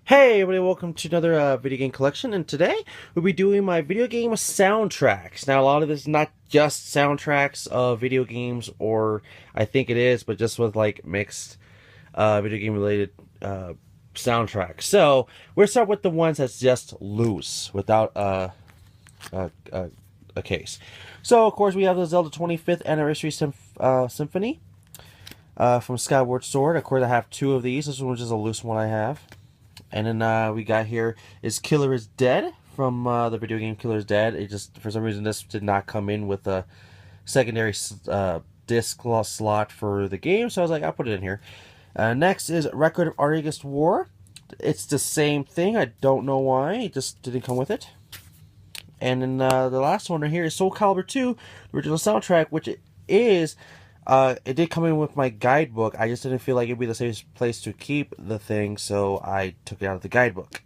Hey everybody, welcome to another video game collection, and today we'll be doing my video game soundtracks. Now a lot of this is not just soundtracks of video games, or I think it is, but just with like mixed video game related soundtracks. So we'll start with the ones that's just loose, without a, a case. So of course we have the Zelda 25th Anniversary Symphony from Skyward Sword. Of course I have two of these. This one's just a loose one I have. And then we got here is Killer is Dead from the video game Killer is Dead. It just, for some reason, this did not come in with a secondary disc slot for the game, so I was like, I'll put it in here. Next is Record of Argus War. It's the same thing. I don't know why. It just didn't come with it. And then the last one right here is Soul Calibur 2, the original soundtrack, which is... it did come in with my guidebook. I just didn't feel like it'd be the safest place to keep the thing, so I took it out of the guidebook.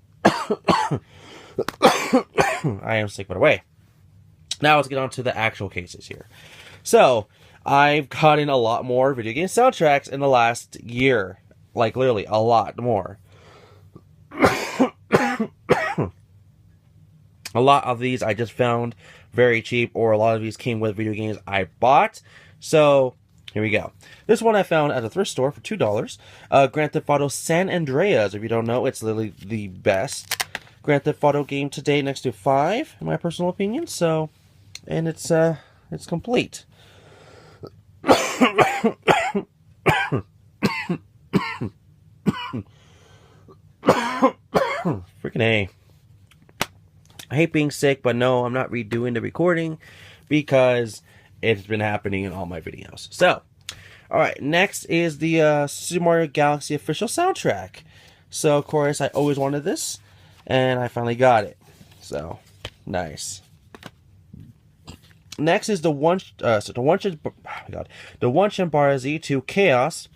I am sick, but away. Now let's get on to the actual cases here. So, I've gotten a lot more video game soundtracks in the last year. Like, literally, a lot more. A lot of these I just found very cheap, or a lot of these came with video games I bought. So... here we go. This one I found at a thrift store for $2. Grand Theft Auto San Andreas. If you don't know, it's literally the best Grand Theft Auto game to date, next to 5, in my personal opinion. So, and it's complete. Freaking A. I hate being sick, but no, I'm not redoing the recording because it's been happening in all my videos. So, alright, next is the Super Mario Galaxy official soundtrack. So, of course, I always wanted this, and I finally got it. So, nice. Next is the Wanshin Z2 Chaos,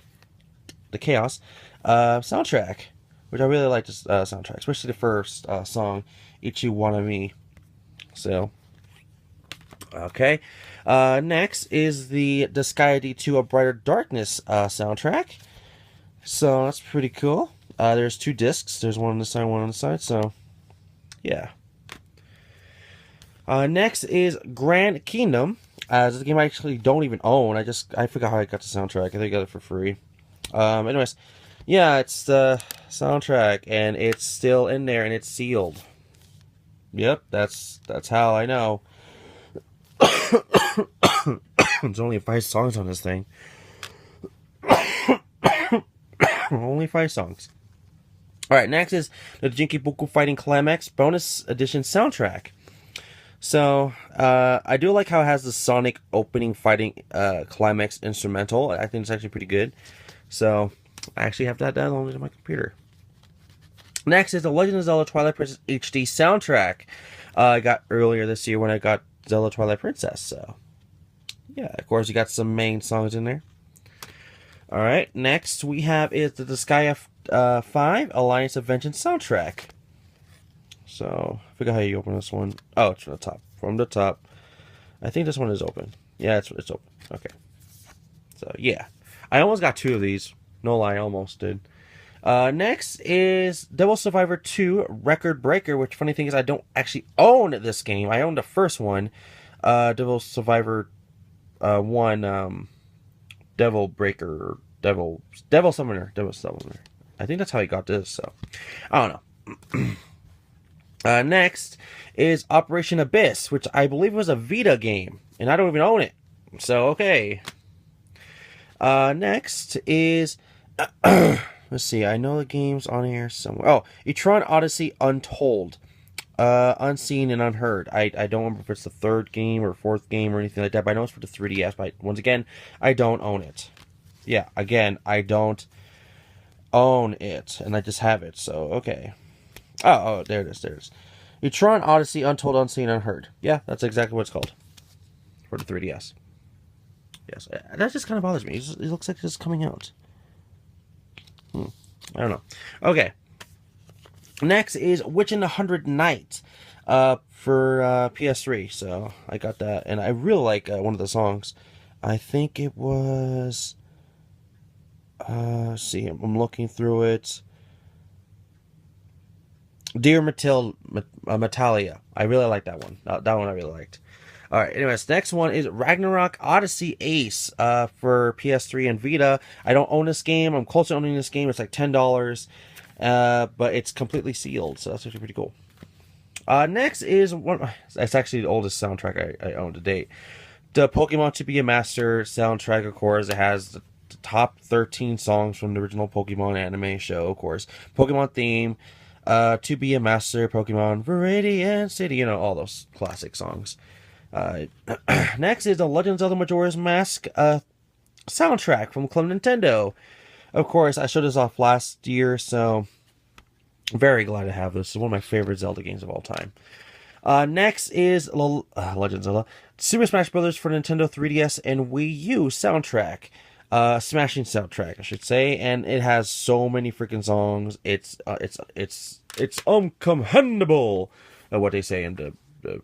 the Chaos soundtrack, which I really like this soundtrack, especially the first song, Ichi Wanami. So, okay. Next is the Disgaea 2 A Brighter Darkness soundtrack. So that's pretty cool. There's 2 discs. There's one on the side, one on the side. So, yeah. Next is Grand Kingdom. This is a game I actually don't even own. I forgot how I got the soundtrack. I think I got it for free. Anyways, yeah, it's the soundtrack, and it's still in there, and it's sealed. Yep, that's how I know. There's only 5 songs on this thing. Only 5 songs. Alright, next is the Jinkibuku Fighting Climax Bonus Edition soundtrack. So, I do like how it has the Sonic opening fighting climax instrumental. I think it's actually pretty good. So, I actually have that downloaded on my computer. Next is the Legend of Zelda Twilight Princess HD soundtrack. I got earlier this year when I got Zelda Twilight Princess, so yeah, of course you got some main songs in there. Alright, next we have is the Disgaea 5 Alliance of Vengeance soundtrack. So, I forgot how you open this one. Oh, it's from the top. From the top. I think this one is open. Yeah, it's open. Okay. So, yeah. I almost got 2 of these. No lie, I almost did. Next is Devil Survivor 2 Record Breaker, which funny thing is I don't actually own this game. I own the first one, Devil Survivor 1 Devil Breaker, Devil Summoner. I think that's how he got this, so I don't know. Next is Operation Abyss, which I believe was a Vita game, and I don't even own it. So, okay. Next is... let's see, I know the game's on here somewhere. Oh, Etron Odyssey Untold. Unseen and Unheard. I don't remember if it's the 3rd game or 4th game or anything like that, but I know it's for the 3DS, but once again, I don't own it. Yeah, again, I don't own it, and I just have it, so, okay. Oh, there it is. Etron Odyssey Untold, Unseen, Unheard. Yeah, that's exactly what it's called. For the 3DS. Yes, that just kind of bothers me. It looks like it's coming out. I don't know. Okay. Next is Witch in the 100 Nights for PS3. So I got that, and I really like one of the songs. I think it was... let's see, I'm looking through it. Dear Matilda, Metalia. I really like that one. That one I really liked. All right. Anyways, next one is Ragnarok Odyssey Ace for PS3 and Vita. I don't own this game. I'm close to owning this game. It's like $10, but it's completely sealed, so that's actually pretty cool. Next is one. It's actually the oldest soundtrack I own to date. The Pokemon To Be a Master soundtrack, of course. It has the top 13 songs from the original Pokemon anime show, of course. Pokemon theme, To Be a Master, Pokemon Viridian City, you know, all those classic songs. Next is the Legend of Zelda Majora's Mask soundtrack from Club Nintendo. Of course, I showed this off last year, so very glad to have this. It's one of my favorite Zelda games of all time. Next is Legend of Zelda Super Smash Bros. For Nintendo 3DS and Wii U soundtrack. Smashing soundtrack, I should say, and it has so many freaking songs. It's uncomprehendable, what they say in the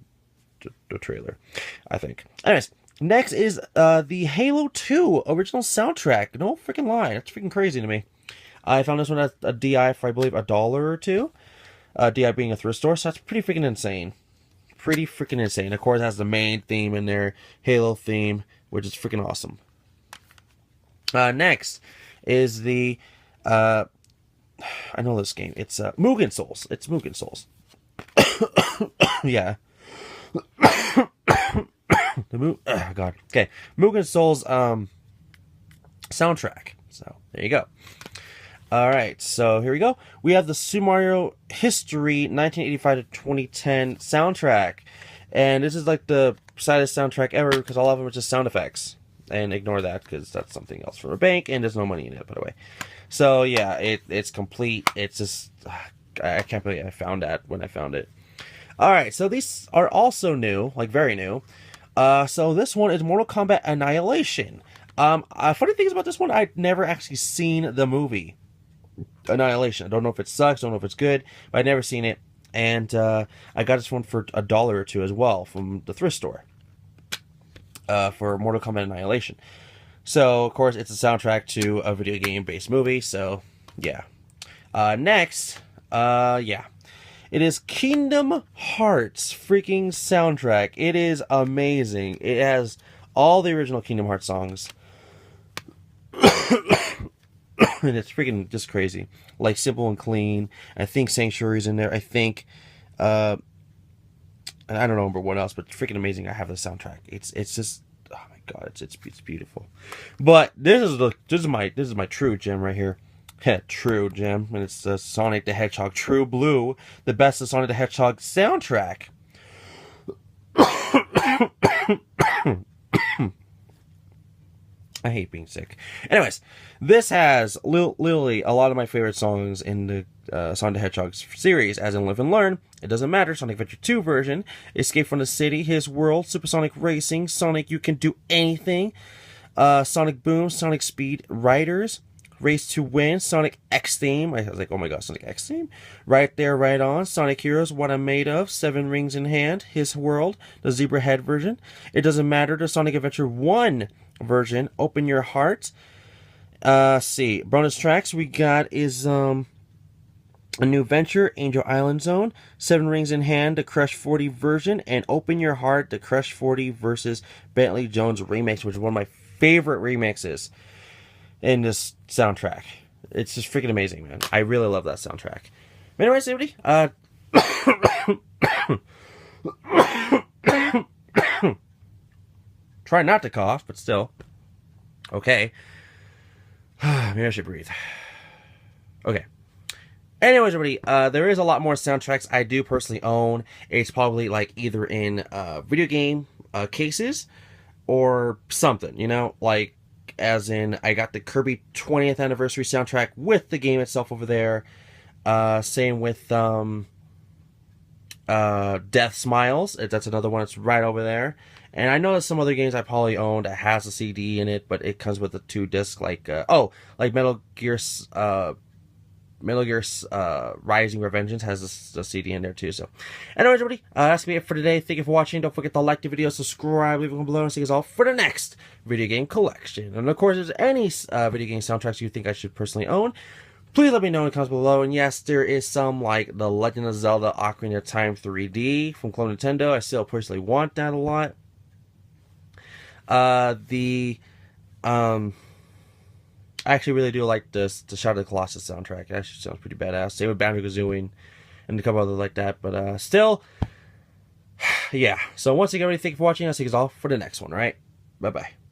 trailer, I think. Anyways, next is the Halo 2 original soundtrack. No freaking lie, that's freaking crazy to me. I found this one at a DI for, I believe, $1 or $2. DI being a thrift store, so that's pretty freaking insane. Pretty freaking insane. Of course, it has the main theme in there, Halo theme, which is freaking awesome. Next is the I know this game. It's Mugen Souls. It's Mugen Souls. Yeah. God. Okay. Mugen Souls soundtrack. So there you go. All right. So here we go. We have the Super Mario History 1985 to 2010 soundtrack, and this is like the saddest soundtrack ever because all of them are just sound effects. And ignore that because that's something else from a bank and there's no money in it, by the way. So yeah, it's complete. It's just I can't believe I found that when I found it. All right, so these are also new, like very new. So this one is Mortal Kombat Annihilation. Funny thing is about this one, I've never actually seen the movie Annihilation. I don't know if it sucks, don't know if it's good, but I've never seen it. And I got this one for $1 or $2 as well from the thrift store. For Mortal Kombat Annihilation. So, of course, it's a soundtrack to a video game-based movie, so, yeah. Next, yeah. It is Kingdom Hearts freaking soundtrack. It is amazing. It has all the original Kingdom Hearts songs. And it's freaking just crazy. Like, Simple and Clean. I think Sanctuary's in there. I think, I don't know what else, but it's freaking amazing. I have the soundtrack. It's just, oh my god, it's beautiful. But this is my true gem right here. True gem, and it's the Sonic the Hedgehog True Blue, the best of Sonic the Hedgehog soundtrack. I hate being sick. Anyways, this has literally a lot of my favorite songs in the Sonic the Hedgehog series, as in Live and Learn, It Doesn't Matter, Sonic Adventure 2 version, Escape from the City, His World, Supersonic Racing, Sonic You Can Do Anything, Sonic Boom, Sonic Speed Riders, Race to Win, Sonic X Theme. I was like, oh my god, Sonic X Theme. Right There, Right On, Sonic Heroes, What I'm Made Of, Seven Rings in Hand, His World, the Zebra Head version, It Doesn't Matter, the Sonic Adventure 1 version, Open Your Heart. See, bonus tracks we got is A New Venture, Angel Island Zone, Seven Rings in Hand, the Crush 40 version, and Open Your Heart, the Crush 40 versus Bentley Jones remix, which is one of my favorite remixes in this soundtrack. It's just freaking amazing, man. I really love that soundtrack. But anyways, everybody, try not to cough, but still. Okay. Maybe I should breathe. Okay. Anyways, everybody, there is a lot more soundtracks I do personally own. It's probably like either in video game cases or something, you know, like as in I got the Kirby 20th anniversary soundtrack with the game itself over there. Same with Death Smiles. That's another one that's right over there. And I know there's some other games I probably owned that has a CD in it, but it comes with a 2-disc, like like Metal Gear Rising Revengeance has a CD in there too. So, anyways, everybody, that's me it for today. Thank you for watching. Don't forget to like the video, subscribe, leave a comment below, and see us all for the next video game collection. And of course, if there's any video game soundtracks you think I should personally own, Please let me know in the comments below. And yes, there is some like the Legend of Zelda Ocarina of Time 3D from Clone Nintendo. I still personally want that a lot. I actually really do like the Shadow of the Colossus soundtrack. It actually sounds pretty badass. Same with Banjo-Kazooie and a couple others like that. But still, yeah. So once again, everybody, thank you for watching. I'll see you guys all for the next one, right? Bye-bye.